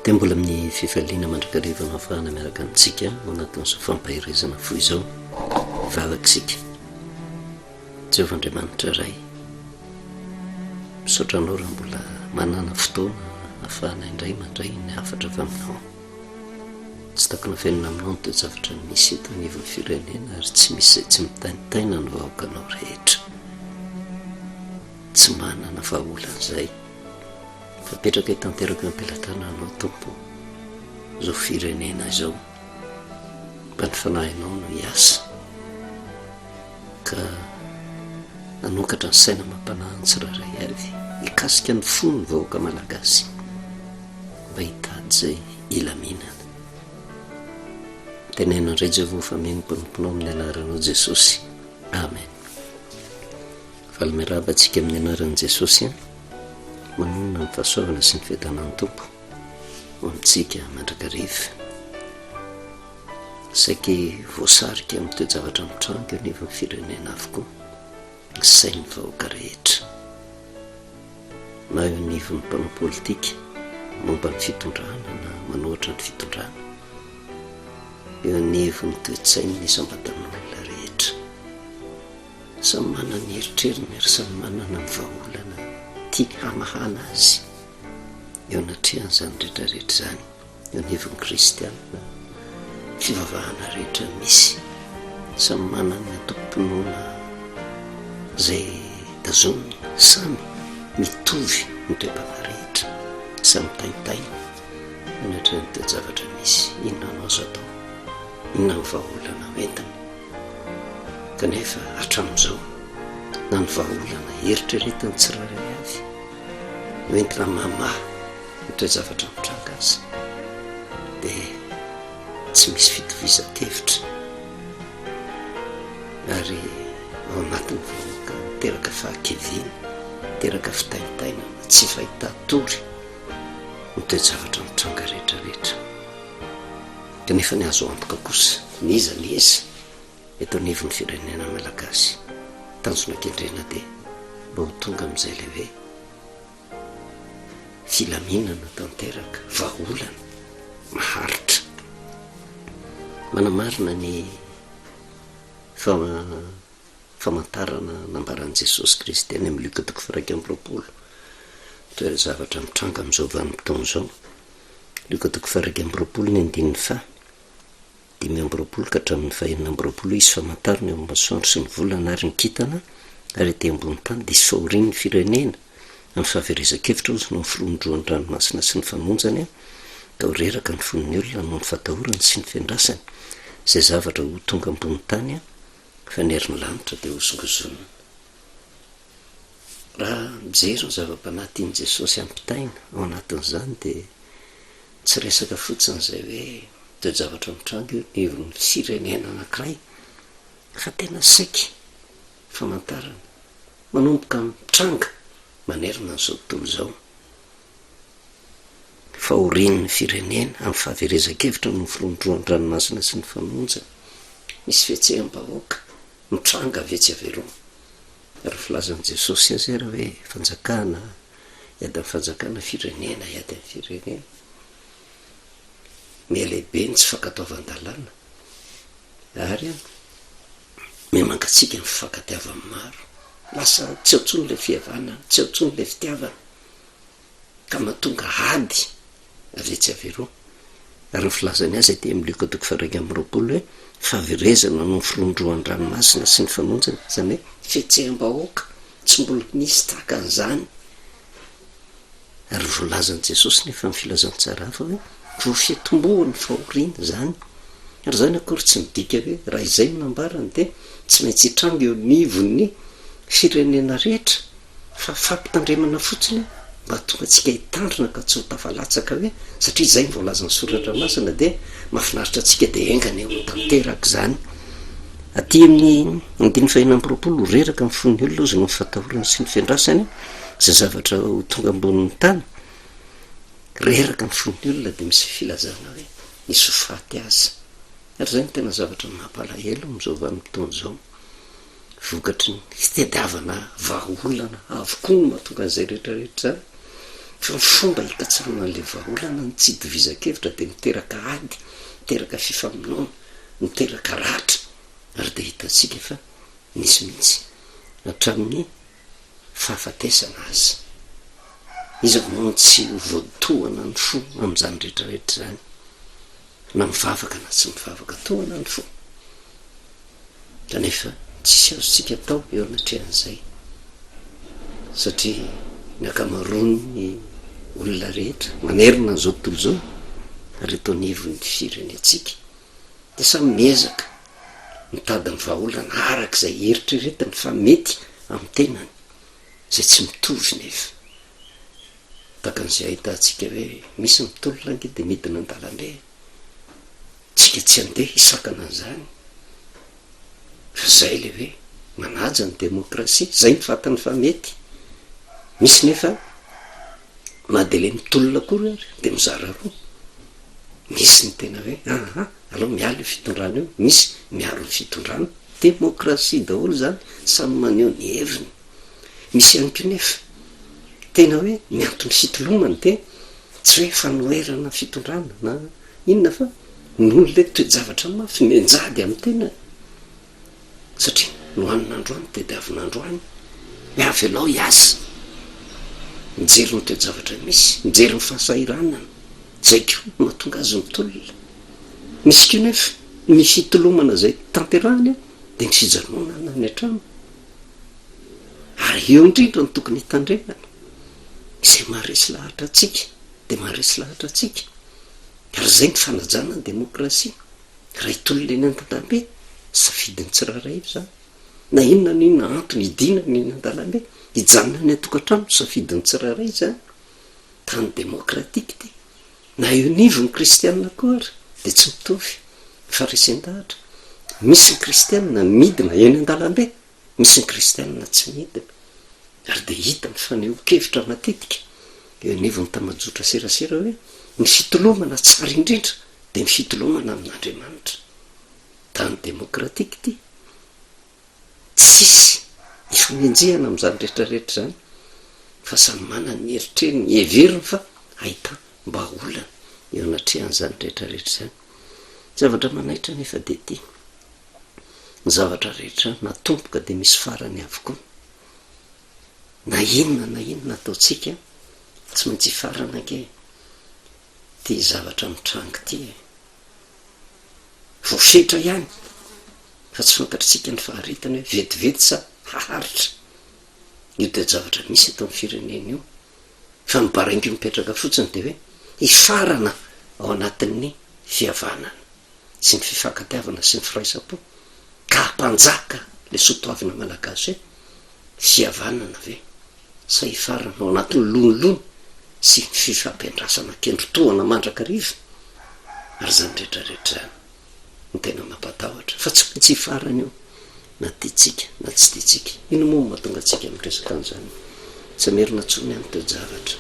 dia mbola amin'ny fifaliana mandrakariva mafana miaraka antsika manatin'izao fampahirezana fo izao vavakisika Jehovah-Andriamanitra iray misaotra anao raha mbola manana fotoana ahafahana indray mandray ny hafatra avy aminao. Tsy takona fiainana aminao ny toe-javatra misy eto anivon'ny firenena ary tsy misy izay tsy mitainitaina ny vahoakanao rehetra. Tsy manana vahaolan'izay fapetraka hitanteraka ampelatana anao tompo izao firenena izao mba ny fanahinao no hiasa ka nanokatra ny saina mampanahy ny tsirairay avy hikasika ny fony ny vahoaka malagasy mba hitady izay ilaminana. Tenena indray Jehovah fa miaino-panomponao amin'ny anaranao Jesosy. Amen. Valy miarahaba antsika amin'ny anaran'i Jesosy manonona ny fahasoavana sy ny fiadanan'ny tompo ho amintsika mandrakariva. Saiky voasarika amin'ny toe-javatra mitranga eo anivon'ny firenena avokoa ny sain'ny vahoaka rehetra, na eo anivon'ny mpanao politika momba ny fitondrana na manohatra ny fitondrana, eo anivon'ny toe-tsain'ny isam-batan'olona rehetra. Samy manana ny eritreriny ary samy manana ny vahaolana tia hamahana azy eo anatrehan'izany rehetrarehetra izany eo anivon'ny kristianina fivavahana rehetra misy. Samy manana ny atom-pinoana izay tazominy, samy mitovy ny toe-bava rehetra, samy taitaina anatrehan'ny toe-javatra misy. Inona no azo atao? Inona ny vahaolana entiny? Kanefa hatramin'izao na ny vahaolana eritreretany tsirairay avy hoentina mamahy ny toe-javatra mitranga azy dia tsy misy fitovizan-kevitra ary ao anatin'ny vahoaka teraka fahakeviana, teraka fitaintaina, tsy fahitatory ny toe-javatra mitranga rehetrarehetra. Kanefa ny azo antoka kosa ny iza ny iza eto anivon'ny firenena malagasy tanjona kendrena dia mba ho tonga amin'izay ilay hoe filaminana tanteraka, vahaolana maharitra. Manamarina ny famantarana nambaran'i Jesosy Kristy any amin'ny Luka 1:20 toe-zavatra mitranga amin'izao vanim-potoana izao. Luka 1:20 ny 5 ka hatramin'ny 9 izy famantarina eo amin'ny masoandro sy ny volana ary ny kintana ary ety ambony tany dia saorian'ny firenena amin'ny fahaverezan-kevitra ozy no ny firondroan'ny ranomasina sy ny fanonjany ka ho reraka ny fon'ny olona noho ny fatahorany sy ny fiandrasany. Izay zavatra ho tonga ambony tany fa ny herin'ny lanitra dia hosongozonina. Raha mijery ny zava-panahy tian'i Jesosy ampitaina ao anatin'izany dia tsy resaka fotsiny izay hoe toe-javatra mitranga eo anivon'ny firenena anankiray fa tena saiky famantarana manomboka mitranga manerina n'izao tontolo izao. Fahorian'ny firenena amin'ny fahaverezan-kevitra no firondroan'ny ranomasina sy ny fanonjana. Misy fietseham-bahoaka mitranga avetsy averoa ary filazan'i Jesosy azy raha hoe fanjakana iady amin'ny fanjakana, firenena iady amin'ny firenena. Mialehibe ny tsy fankatoavan-dalàna ary mihamangatsika ny fifankatiavan'ny maro. Lasa tsy ao intsony ilay fihavanana, tsy ao intsony ilay fitiavana ka mahatonga ady avetsy averoa. Ary ny filazany azy ety amin'ny Luka 1:20 hoe fahaverezana no firondroan'ny ranomasina sy ny fanonjana, izany hoe fietseham-bahoaka tsy mbola nisy tahaka an'izany. Ary voalazan'i Jesosy nefa ny filazantsara hafa hoe vo fiatombohan'ny fahoriana izany. Ary izany akory tsy midika hoe raha izay minambarany dia tsy maintsy hitranga eo anivon'ny firenena rehetra fa fampitandremana fotsiny mba tonga antsika hitandrina ka tsy ho tafalatsaka hoe satria izay ny voalazan'ny soratra masina dia mahafinaritra antsika dia engana eo tanteraka izany. Aty amin'ny 9:20 reraka amin'ny fon'ny olona ozy no fatahorana sy ny fiandrasany izay zavatra ho tonga ambonin'ny tany. Reraka amin'ny fon'ny olona dia misy filazana hoe nisy ho faty azy. Ary izay no tena zavatra mampalahelo amin'izao vanim-potoana izao. Vokatry ny fitadiavana vahaolana avokoa no mahatonga an'izay rehetrarehetra izany fa fomba hikatsarana an'le vahaolana ny tsy divizakevitra de miteraka ady, miteraka fifamonoana, miteraka ratra, ary de hitatsika fa misy mihitsy hatramin'ny fahafatesana azy. Izy moa tsy voatohana ny fo am'izany rehetrarehetra zany, na mivavaka na tsy mivavaka, tohana ny fo. Kanefa tsisy azontsika atao eo anatrehan'izay, satria ny akamaroany olona rehetra manerina an'izao tontolo zao ary atao nivon'ny firenetsika de samy miezaka mitady ny vahaolana arak'izay eritreretiny fa mety amin'ny tenany, zay tsy mitovy nefa. Takan'izay ahitantsika hoe misy mitolona ange de midina an-dalambe, tsika tsy andeha hisakana an'izany, fa zay le hoe manaja ny demokrasia, zay ny fatany fa mety. Misy nefa madele mitolona kory ary de mizara roa, misy ny tena hoe aloha miala io fitondrana io, misy miaro ny fitondrana, demokrasia daholo zany, samy maneho ny heviny. Misy ihany ko nefa tena hoe miantony fitolomany de tsy hoe fanoherana fitondrana na inona, fa noho le toe-javatra mafy menjady amin'ny tena, satria nohanina androany de diavin'androany, miavy alao hiasa, mijery ny toe-javatra misy, mijery ny fahasahiranana, zay ko mahatonga azy mitolona. Misy ko nefa ny fitolomana zay tanterahany de ny fijanonana ny an-trano, ary eo indrindra ny tokony hitandremana, izay maharesy lahatra atsika de maharesy lahatra atsika, ary zay ny fanajana ny demokrasia. Raha hitolona eny an-dalambe, safidiny tsiraray zany, na inona ny inona antony hidinany eny an-dalambe, hijanona ny atokantrano, safidiny tsiraray zany, tany demokratika ty. Na eo nivo ny kristianina koa ary de tsy mitovy farisendahatra. Misy ny kristianina midina eny an-dalambe, misy ny kristianina tsy midina, ary de hita ny faneho-kevitra matetika eo nivo ny tamajotra serasera hoe ny fitolomana tsara indrindra de ny fitolomana amin'Andriamanitra. Tany demokratika ty, tsisy ifaminjehana am'izany rehetrarehetra zany, fa samy manana ny eritreriny, ny heveriny fa ahita mba olana eo anatrehan'izany rehetrarehetra zany. Zavatra manaitra nefa de ty, ny zavatra rehetra natomboka de misy farany avokoa. Na inona ataotsika tsy maintsy farana ange. Ty zavatra mitrango ty voafetra ihany, fa tsy fantatritsika ny faharitany hoe vetivety sa haharitra. Io de zavatra misy atao amin'ny firenena io, fa mibaraingo mipetraka fotsiny de hoe hifarana ao anatin'ny fihavanana sy ny fifankatiavana sy ny firaisapo, ka hampanjaka le soatoavina malagasy hoe fihavanana ve sa hifarana ao anatin'ny lonilony sy ny fifampiandrasana kendrotoana mandrakariva. Ary zany rehetrarehetra zany ny tena mampatahotra, fa tsy maintsy hifarana io, na tiatsika na tsy tiatsika. Ino moa mahatonga atsika miresaka an'izany? Tsy merina tsony any toe-javatra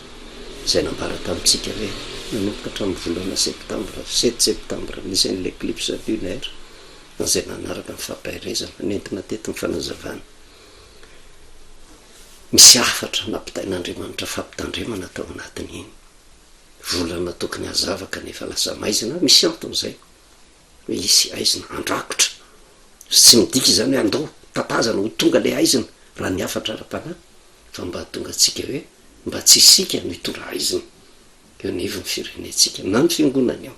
zay nambara tamintsika hoe nanomboka hatramin'ny volana septambra, 7 septambra misy an'le eclipse lunaire, zay nanaraka ny fampahirezana nentina teto ny fanazavana. Misy afatra nampitain'Andriamanitra fampitandremana tao anatiny iny, volana tokony hazavaka nefa lasa maizina. Misy anton'izay hoe isy aizina andrakotra, tsy midika izany hoe andao tatazana ho tonga le aizina raha ny afatra ara-panahy, fa mba tonga atsika hoe mba tsy isika no hitondra aizina eo nivon'ny firenetsika na ny fiangonana eo.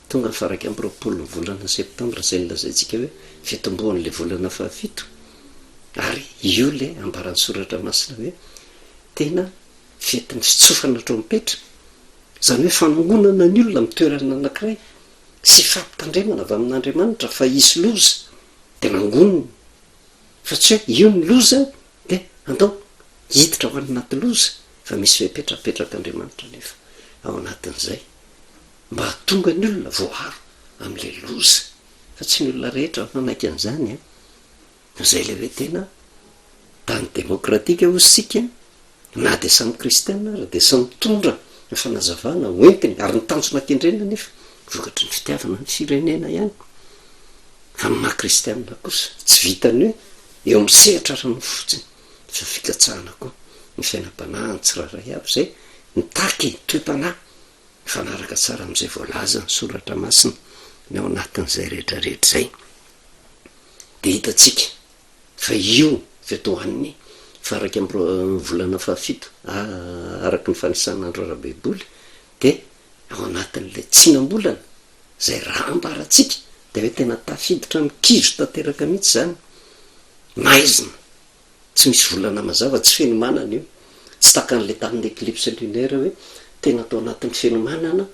Tonga faraka amby 20 ny volana septambra zay nilazaintsika hoe fitomboan'le volana fahafito, ary io le ambaran'ny soratra masina hoe tena fetin'ny fitsofana trompetra, zany hoe fanongonana ny olona mitoerana anankiray sy fampitandremana avy amin'Andriamanitra fa hisy loza de nangonina, fa tsy hoe io ny loza de andao hiditra ho any anaty loza, fa misy fepetrapetrakaandriamanitra nefa ao anatin'izay mba hatonga ny olona voaharo am'le loza, fa tsy ny olona rehetra manaiky an'izany zay le hoe tena tany demokratika osika, na de samy kristianina ary de samy mitondra ny fanazavana hoentiny ary ny tanjona kendrena nefa vokatry ny fitiavana ny firenena ihany. Fa ny maha-kristianina kosa tsy vitany hoe eo misehatra rano fotsiny, fa fikatsahana koa ny fiainam-panahiny tsiraray avy zay nitaky toe-panahy fanaraka tsara am'izay voalaza ny soratra masina ny ao anatin'izay rehetrarehetra zay de hitatsika fa io fetohan'ny faraky volana fahafito araky ny fanisan'andro ara-baiboly de ao anatin'le tsinam-bolana zay raha ambaratsika de hoe tena tafiditra mikizo tanteraka mihitsy zany maizina tsy misy volana mazava tsy fenomanana io tsy takan'le tamin'ny eclipse lunaire hoe tena atao anatin'ny fenomanana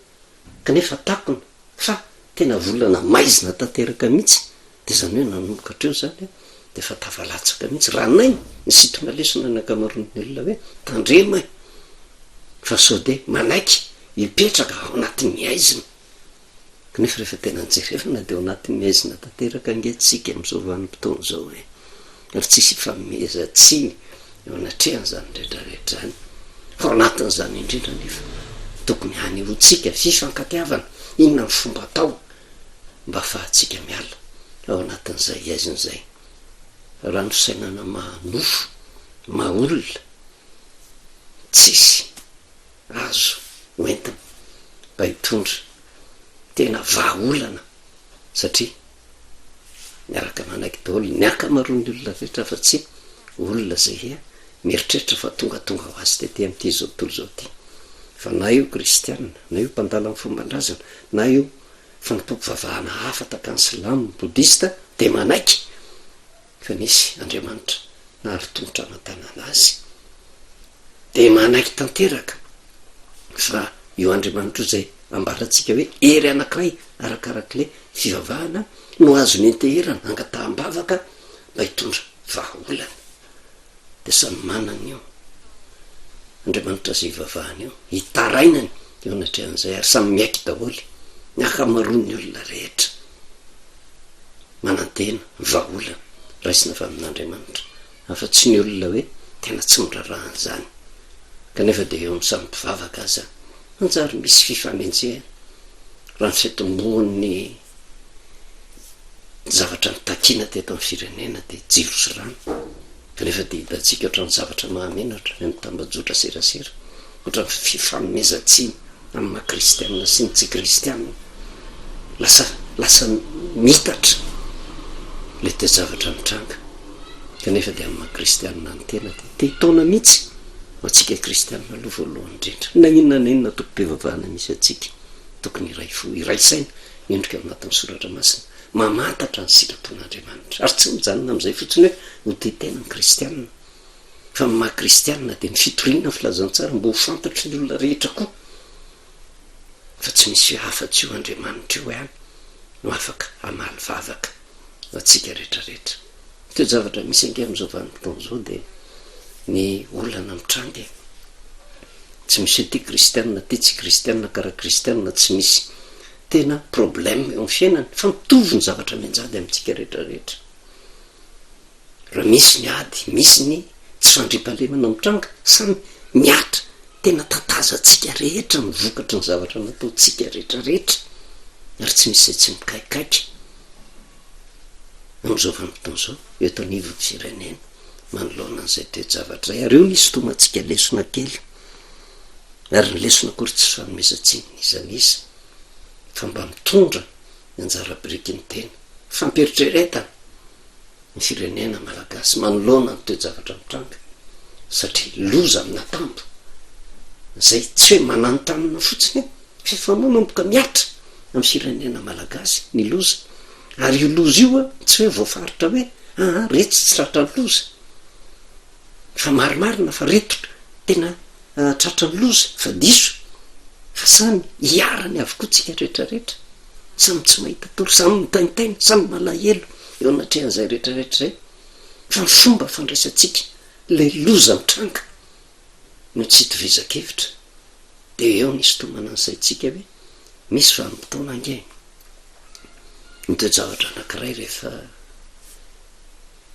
kanefa takona fa tena volana maizina tanteraka mihitsy de zany hoe nanomboka hatreo zany de fa tavalatsaka mihitsy raha nay nisitona lesona ny akamaroan'ny olona hoe tandrema fa sao de manaiky hipetraka ao anatin'ny aizina kanefa rehefa tena nijerevana de ao anatin'ny aizina tanteraka angetsika am'izao vanim-potoana zao hoe ary tsisy famezatsiny eo anatrehany zany rehetrarehetra zany fa ao anatin'izany indrindra nefa tokony hany hotsika fifankatiavana inona ny fomba atao mba fahatsika miala ao anatin'izay aizin'izay raha ny fisainana manofo maolona tsisy azo hoentina mba hitondra tena vaolana satria miaraka manaiky daholo ny akamaroan'ny olona rehetra fa tsy olona zay he mieritreritra fa tongatonga ho azy tete am'ty zao tontolo zao ty fa na io kristianina na io mpandala amin'ny fomban-drazana na io fanimpoko vavahana hafa takany silamo bodista de manaiky fa nisy andriamanitra nahary tongotra aman-tanana azy de manaiky tanteraka fa io andriamanitra io zay ambaratsika hoe ery anankiray arakarak'le fivavahana no azo nenteherana angataham-bavaka mba hitondra vahaolana de samy manana io andriamanitra zay ivavahana io hitarainany eo anatrehan'izay ary samy miaiky daholy ny akamaroan'ny olona rehetra manantena vahaolana raisina avy amin'andriamanitra afa tsy ny olona hoe tena tsy mirarahany zany kanefa de eo amin'ny samy mpivavaka aza anjary misy fifanenjehana raha ny fitomboan'ny zavatra nitakina teto amin'ny firenena de jiro sy rano kanefa de hitatsika ohatrany zavatra mahamenatra ny mitambajotra serasera ohatrany fifamezatsiny amin'ny maha-kristianina sy ny tsy kristianina lasa mitatra le te zavatra mitranga kanefa de amin'ny maha-kristianina ny tena de te hitaona mihitsy ho atsika kristianina aloha voalohany indrindra na inona na inona toko-pivavahana misy atsika tokony iray fo iray saina endrika ao anatin'ny soratra masina mamantatra ny sitrapon'andriamanitra ary tsy mijanona am'izay fotsiny hoe ho tetena ny kristianina fa ny maha-kristianina de ny fitoriana ny filazantsara mba ho fantatry ny olona rehetra koa fa tsy misy hafa-tsy io andriamanitra io ihany no afaka amaly vavaka ho atsika rehetrarehetra teo zavatra misy ange am'izao vanim-potoana zao de ny olana mitrangy tsy misy ty kristianina ty tsy kristianina karaha kristianina tsy misy tena problème eo amin'ny fiainany fa mitovy ny zavatra mianjady amintsika rehetrarehetra raha misy ny ady misy ny tsy fandripalemana mitranga samy miatra tena tatazatsika rehetra mivokatry ny zavatra nataotsika rehetrarehetra ary tsy misy zay tsy mikaikaiky am'izao vanim-potoana zao eto anivon'ny firenena manoloana an'izay toe-javatra zay ary io nisy tomantsika lesona kely ary ny lesona kory tsy fanomezantsiny izaniza fa mba mitondra ny anjara biriky ny tena fampieritrretana ny firenena malagasy manoloana ny toe-javatra mitranga satria loza amina tampo zay tsy hoe mananotanana fotsiny fefa manomboka miatra amin'ny firenena malagasy ny loza ary io loza io a tsy hoe voafaritra hoe retsy tsy tratra ny loza fa marimarina fa reto tena tratra ny loza fa diso fa samy hiarany avokoa tsika rehetrarehetra samy tsy mahita toro samy mitaintaina samy malahelo eo anatrehan'izay rehetrarehetra zay fa ny fomba fandraisatsika le loza mitranga no tsy hitovizakevitra de eo nisy tomana an'izaytsika hoe misy vanim-potoana ange mitoejavatra anankiray rehefa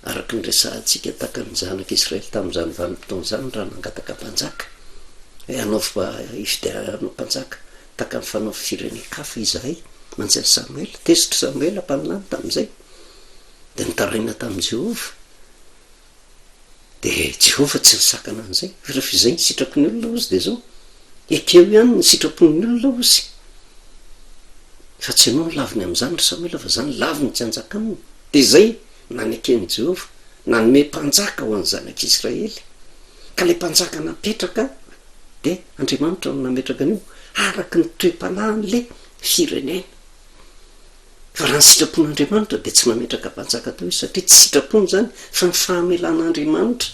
araky ny resahantsika taka ny zanaka Israely tamin'izany vanim-potoana zany raha nangataka mpanjaka hoe anaova ifidianao mpanjaka taka ny fanaova firenen-kafa izahay manjary Samuel tezitra Samuel ampaninany tamin'izay de nitaraina tamin'i Jehova de Jehova tsy nisakana an'izay rehefa izay ny sitraky ny olona ozy de zao ekeo ihany ny sitrapon'ny olona ozy fa tsy anao ny laviny amin'izany ry samoela fa zany laviny tsy anjaka aminy de zay nanekeny jehova nanome mpanjaka ho an'ny zanak'israely ka le mpanjaka napetraka de andriamanitra no nametraka an'io araky ny toe-panahin'le firenena fa raha ny sitrapon'andriamanitra de tsy mametraka mpanjaka tao izy satria tsy sitrapony zany fa ny fahamelan'andriamanitra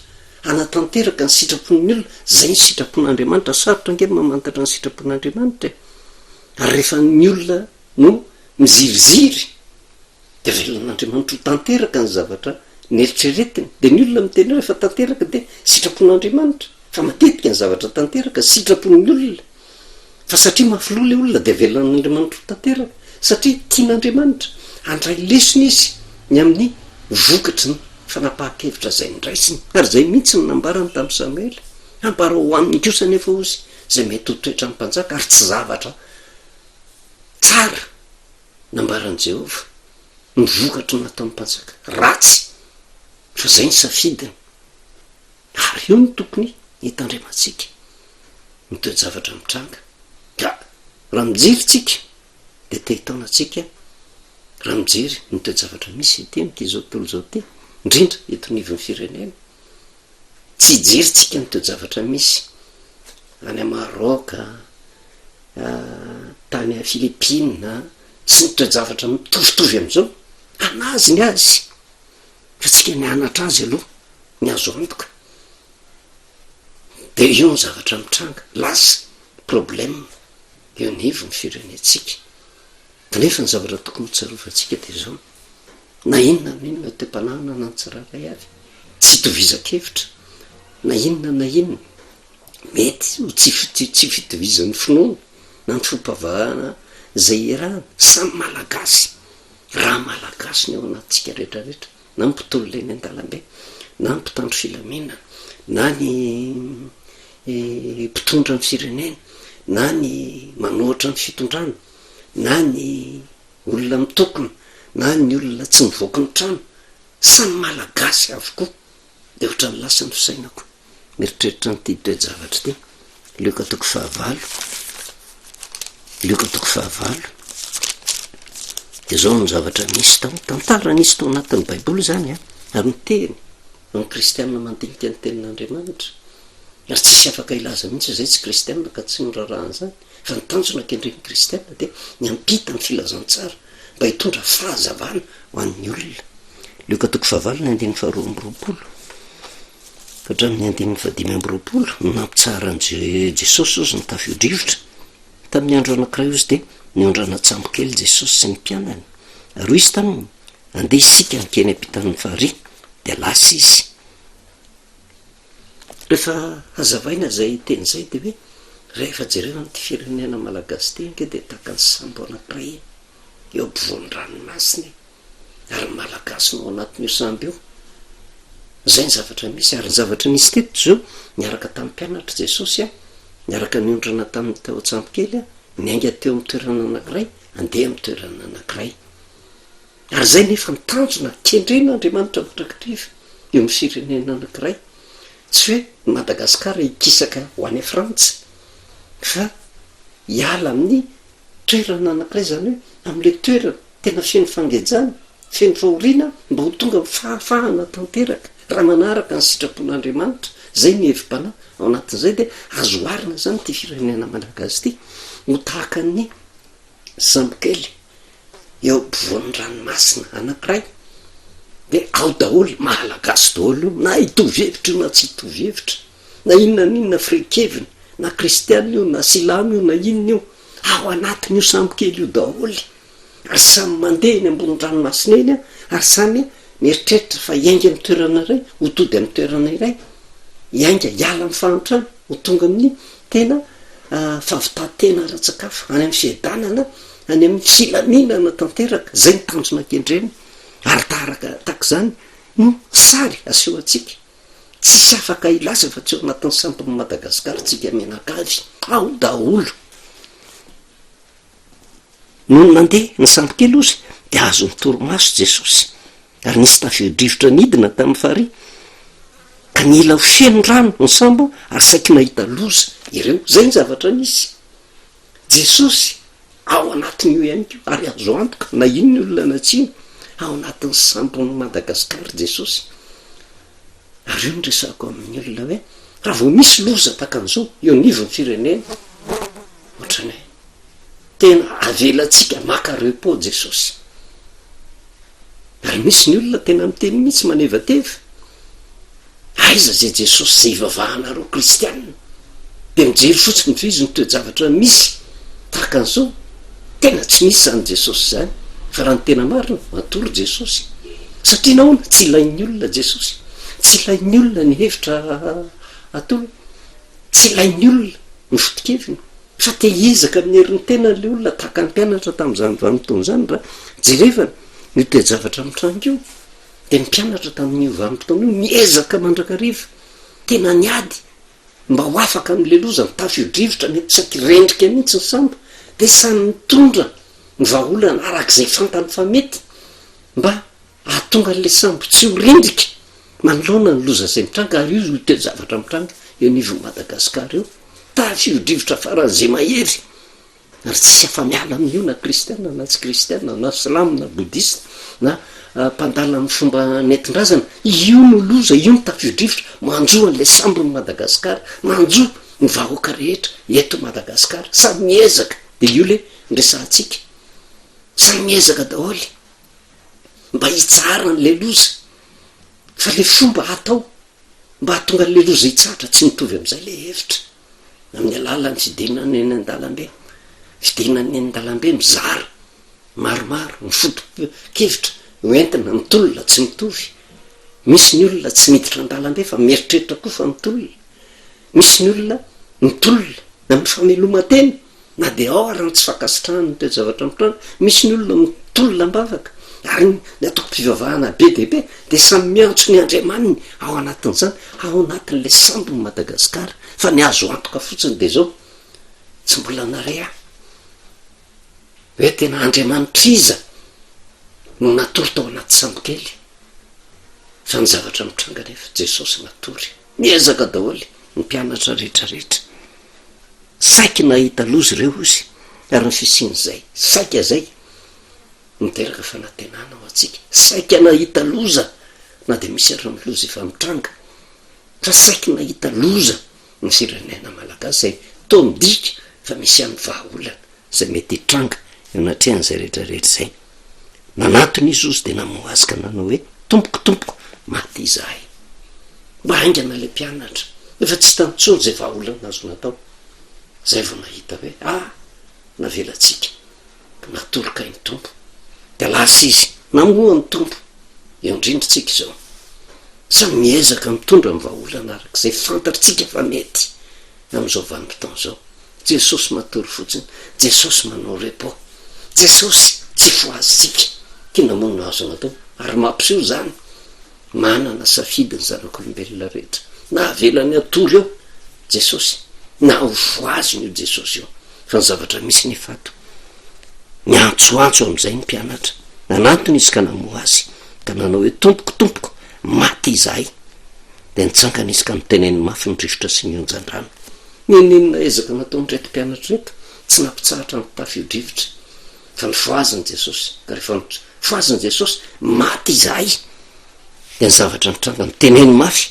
anatanteraka ny sitrapon'ny olona zay ny sitrapon'andriamanitra sarotra ange mamantatra ny sitrapon'andriamanitra ary rehefa ny olona no miziriziry de velan'andriamanitra ho tanteraka ny zavatra neritreretiny de ny olona miteny rehefa tanteraka de sitrapon'andriamanitra fa matetika ny zavatra tanteraka sitrapon'ny olona fa satria mafiloa le olona de velan'andriamanitra ho tanteraka satria tian'andriamanitra andray lesona izy ny amin'ny vokatry ny fanapaha-kevitra zay ndraisiny ary zay mihitsy ny nambarany tamin'ny samuela ambara ho amin'ny kosa nefa ozy zay mety ho toetra ny mpanjaka ary tsy zavatra tsara nambaran'i jehova ny vokatry nataon'ny mpanjaka ratsy fa zay ny safidiny ary io ny tokony hitandremantsika mitoejavatra mitranga ka raha mijery tsika de te hitaonantsika raha mijery mitoejavatra misy tenika izao tontolo zao ty indrindra etonivon'ny firenena tsy hijerytsika mitoejavatra misy any Maroka tany a Filipina sy mitoejavatra mitovitovy am'izao anazy ny azy fa tsika ny anatra azy aloha ny azo antoka de io ny zavatra mitranga lasa problème eo nivo ny firenetsika kanefa ny zavatra tokony tsarovatsika de zao na inona minona te-panahana na nytsiraray avy tsy tovizakevitra na inona mety ho tsy fitovizan'ny finoana na ny fompavahana zay irahana samy malagasy raha malagasy ny ao anatytsika rehetrarehetra na ny mpitolo leny an-dalambe na ny mpitandro filaminana na ny mpitondra ny firenena na ny manohatra ny fitondrana na ny olona mitokona na ny olona tsy mivoaka ny trano samy malagasy avokoa de ohatra ny lasa ny fisainako mieritreritra ny toejavatra ty leoka toko fahavalo de zao ny zavatra misy tantara nisy tao anatin'ny baiboly zany ary miteny ny kristianina mandinika ny tenin'andriamanitra ary tsisy afaka ilaza mihitsy zay tsy kristianina ka tsy nyrarahany zany fa nitanjona kendreny kristianina de ny ampita ny filazantsara mba hitondra fahazavana ho an'ny olona leoka toko fahavalo ny andiny faharoa amby-roapolo hatramin'ny andin'ny fahadimy amby-roapolo nampitsara ny jesosy ozy ny tafio-drivotra tamin'ny andro anankiray ozy de niondrana tsambokely jesosy sy ny mpianany ary izy taminy andeha isika nikeny ampitan'ny fahary de lasa izy rehefa hazavaina zay teny zay de hoe rehefa jerena ny ty firenena malagasy ty nke de taka ny sambo anankiray eo ampovoan'ny ranomasiny ary malagasy no anatin'io sambo io zay ny zavatra misy ary ny zavatra nisy teto zao niaraka tamin'ny mpianatra jesosy niaraka niondrana tamin'ny tao an-tsambokely niainga teo amin'ny toerana anankiray andeha amin'ny toerana anankiray ary zay nefa nitanjona kendren'andriamanitra mitrakitriva eo amin'ny firenena anankiray tsy hoe Madagasikara hikisaka ho any Frantsa fa hiala amin'ny toerana anankiray zany hoe am'le toerana tena feno fangejana feno fahoriana mba ho tonga fahafahana tanteraka raha manaraka ny sitrapon'andriamanitra zay ny hevim-panahy ao anatin'izay de azo arina zany ty firenena malagasy ty ho tahaka ny sambokely eo ampovoan'ny ranomasina anankiray de ao daholo mahalagasy daholo na hitovy-hevitra io na tsy hitovy-hevitra na inona frekeviny na kristiana io na silamo io na inona io ao anatin'io sambokely io daholy ary samy mandeha ny ambony ranomasina eny ary samy mieritreritra fa iainga amin'ny toerana iray ho tody amin'ny toerana iray iainga hiala amin'ny fahantrano ho tonga amin'ny tena favitantena ara-tsakafo any amin'ny fiadanana any amin'ny filaminana tanteraka zay ny tanjona kendreny ary taka zany no sary aseho atsika tsisy afaka ilaza fa tsy eo anatin'ny sampony Madagasikara tsika menakavy ao daholo no nandeha ny sambokely ozy de azo ny toromaso jesosy ary nisy tafio-drivotra nidina tamin'ny fahary ka ny ila feno rano ny sambo ary saiky nahita loza ireo zay ny zavatra nisy jesosy ao anatin'io ihany ko ary azo antoka na ino ny olona natsiny ao anatin'ny sambony Madagasikara jesosy ary io nyresako amin'ny olona hoe raha vao misy loza takan'izao eo nivon'ny firenena ohatrany hoe tena avelatsika maka repos jesosy ary misy ny olona tena miteny mihitsy manevateva aiza zay jesosy zay ivavahanareo kristianina de mijery fotsiny fizy ny toe-javatra misy takan'izao tena tsy misy zany jesosy zany fa raha ny tena marina matory jesosy satria nahoana tsy ilain'ny olona jesosy tsy ilain'ny olona ny hevitra atolo tsy ilain'ny olona ny foto-kevina fa te hiezaka amin'ny herin'ny tena le olona tahaka ny mpianatra tamin'izany vanimpotoana zany raha jerevana ny toe-javatra mitrango io de ny mpianatra tamin'io vanimpotoana io miezaka mandrakariva tena niady mba ho afaka amin'le loza mitafio-drivotra mety saky rendrika mihitsy ny sambo de samy mitondra ny vahaolana arak'izay fantany fa mety mba ahatonga n'le sambo tsy ho rendrika manoloana ny loza zay mitranga ary io toe-javatra mitranga eo nivon'ny Madagasikara io tafio-drivotra faran'izay mahery ary tsy afa-miala amin'io na kristiana na tsy kristiana na silamo na bodista na mpandala amin'ny fomba nentin-drazana io no loza io ny tafio-drivotra manjoa n'le sambony Madagasikara manjoa ny vahoaka rehetra eto Madagasikara samy miezaka de io le ndresantsika samy miezaka daholy mba hitsara n'le loza fa le fomba atao mba hatonga n'le loza hitsatra tsy mitovy am'izay le hevitra amin'ny alalan'ny fidenany eny an-dalambe fidenany eny an-dalambe mizara maromaro ny foto-kevitra hoentina mitolona tsy mitovy misy ny olona tsy miditra an-dalambe fa mieritreritra koa fa mitolona misy ny olona mitolona na mifameloma-teny na de ao ary ny tsy fakasitrahany ny toe-javatra mitrana misy ny olona mitolona mbavaka ary ny ataoko mpivavahana be dehibe de samy miantso ny andriamaniny ao anatin'izany ao anatin'le sambony Madagasikara fa ny azo antoka fotsiny de zao tsy mbola nare aho hoe tena andriamanitra iza no natory tao anaty sambokely fa ny zavatra mitranga nefa jesosy natory miezaka daholy ny mpianatra rehetrarehetra saiky nahita loza ireo ozy ary ny fisiny zay saika zay miteraka fanantenana ho atsika saika nahita loza na de misy ary miloza efa mitranga fa saiky nahita loza ny firenena malagasy zay to midika fa misy amin'ny vahaolana zay mety hitranga eo natrehan'izay rehetrarehetra zay nanatony izy ozy de namoazika nanao hoe tompokotompoko maty izahay mba haingana le mpianatra efa tsy tantsony zay vahaolana azo natao zay vao nahita hoe navelatsika natoloka iny tompo de lasa izy namoa ny tompo eo indrindratsika izao samy miezaka mitondra ny vahaolana arak'izay fantatritsika fa mety am'izao vanimpotoana zao jesosy matory fotsiny jesosy manao repos jesosy tsy foazitsika kina monina azo natao ary mampiseho zany manana safidy ny zanak'olombelona rehetra na avelany atory eo jesosy na ho foaziny io jesosy io fa ny zavatra misy ny fato miantsoantso am'izay ny mpianatra nanantony izy ka namoa azy ka nanao hoe tompokotompoko maty izahay de nitsangana izy ka miteneny mafy ny rivotra sy ny onjan-drano ninina ezaka natao ndraiky mpianatra reto tsy nampitsahatra ny tafio-drivotra fa ny foaziny jesosy ka rehefa foaziny jesosy maty izahay de ny zavatra nitranga miteneny mafy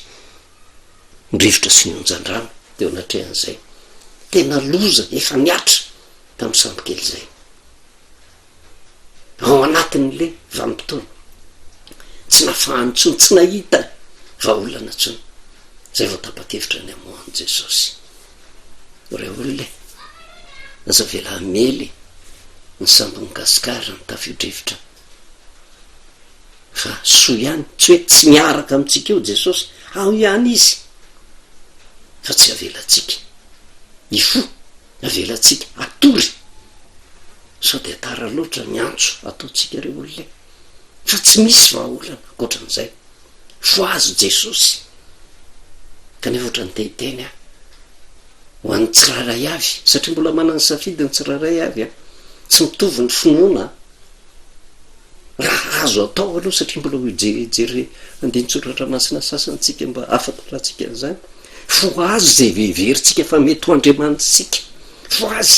ny rivotra sy ny onjan-drano de o natrehan'izay tena loza efa miatra tamin'ny sambokely zay ao anatin'le vanimpotoana tsy nafahany tsony tsy nahita vahaolana tsony zay vao tapa-kevitra ny amohan'i jesosy reo olona aza vela mely ny sambony gasikara ny tafio-drivotra fa soa ihany tsy hoe tsy miaraka amintsika eo jesosy ao ihany izy fa tsy avelatsika ifo avelatsika atory sao de tara loatra ny antso ataotsika reo olona fa tsy misy vahaolana akoatran'izay foazo jesosy kanefa ohatra ny tehiteny ho an'ny tsiraray avy satria mbola manany safidy ny tsiraray avy tsy mitovy ny finoana raha azo atao aloha satria mbola hojerejery andinitsoratra masina sasantsika mba afaka rahantsika zany fo azy zay veveritsika fa mety ho andriamanitsika fo azy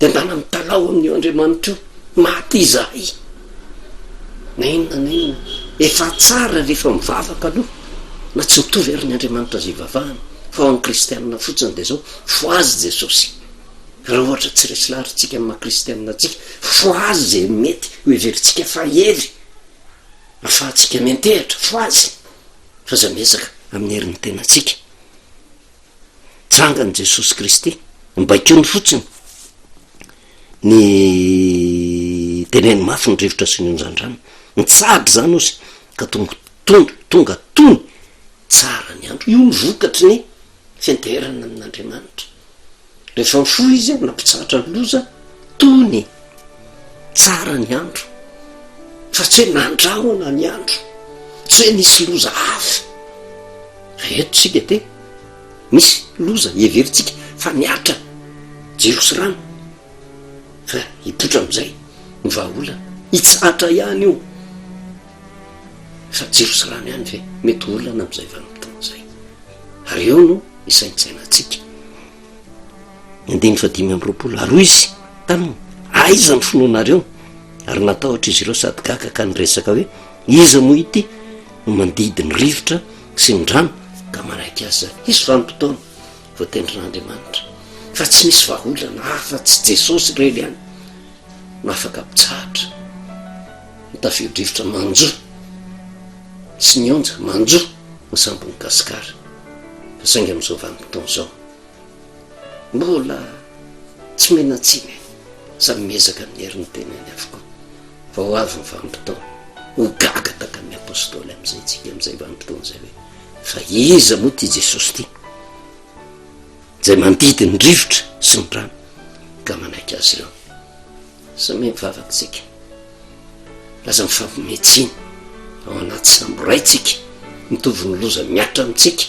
de ndana mitalao amin'io andriamanitra io maty izahay na inona na inona efa tsara rehefa mivavaka aloha na tsy mitovy ary ny andriamanitra zay ivavahana fa ho an'ny kristianina fotsiny de zao fo azy jesosy raha ohatra tsy resy laritsika amin'ny mahakristianina atsika fo azy zay mety hoeveritsika fahery afahantsika mentehatra fo azy fa za miezaka amin'ny herin'ny tenatsika tsangany jesosy kristy mbaikony fotsiny ny teneny mafy ny rivotra sy ny onjandrano mitsady zany ozy ka tonga tony tsara ny andro io ny vokatry ny fianteherana amin'andriamanitra rehefa mifo izy nampitsahatra ny loza tony tsara ny andro fa tsy hoe nandrahona ny andro tsy hoe nisy loza hafa rehetotsika de misy loza everitsika fa niatra jiro sy rano fa hipotra am'izay ny vahaolana hitsahatra ihany io fa jiro sy rano ihany ve mety olana am'izay vanimpoton'izay ary eo no isaintsainatsika andiny fa 5 aroa izy tano aiza ny finoanareo ary natao ohatra izy ireo sady gaka ka nyresaka hoe iza moa ity no mandidy ny rivotra sy ny drano ka manaiky azy izy vanimpotoana voatendrin'andriamanitra fa tsy misy vahaolana hafa tsy jesosy rely ihany no afaka mpitsahatra mitafiodrivotra manjo sy nionja manjo ny sambony gasikara fa sainga am'izao vanimpotoana zao mbola tsy menatsiny samy miezaka amin'ny herin'ny tenany avokoa fa ho avy ny vanimpotoana ho gaga taka amin'ny apôstôly am'izay tsika am'izay vanimpotoana zay hoe fa iza moa ty jesosy ty zay mandidy ny rivotra sy ny rano ka manaiky azy ireo samy mivavakytsika laza mifampimetsiny ao anaty samboraitsika mitovy ny loza miatra amitsika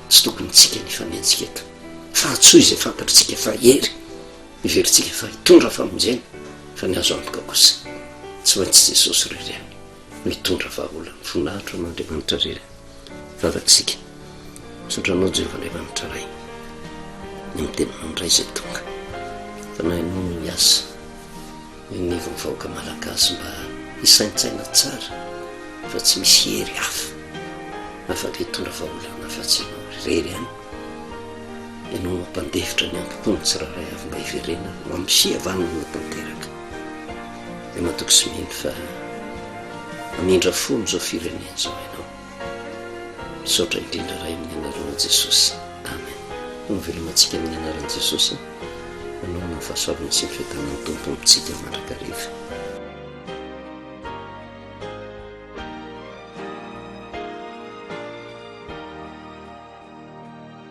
tsy tokony tsika ny fanentsika eto fa atsoa izay fantatritsika fa hery miveritsika fa hitondra famonjena fa ny azo ampoka kosa tsy maintsy jesosy rereny no hitondra vahaolana voninahitra n'andriamanitra rereny vavakytsika sotranao jehovahandriamanitra ray ny mitenanao ndray zay tonga fa na ianao no hiasa nivo mivahoaka malagasy mba hisaintsaina tsara fa tsy misy hery hafa afaka hitondra vahaolana afa-tsy ianao rery any ianao mampandevitra ny ampopony tsiraray avy mba hiverena mamisia vanina no tanteraka de matoko sy mino fa amindra fony zao firenena zao ianao misaotra indrindra ray amin'ny anaran'i jesosy amen novelomantsika amin'ny anaran'i jesosy manao ny fahasoavana sy ny fitanany tompo amitsika mandrakariva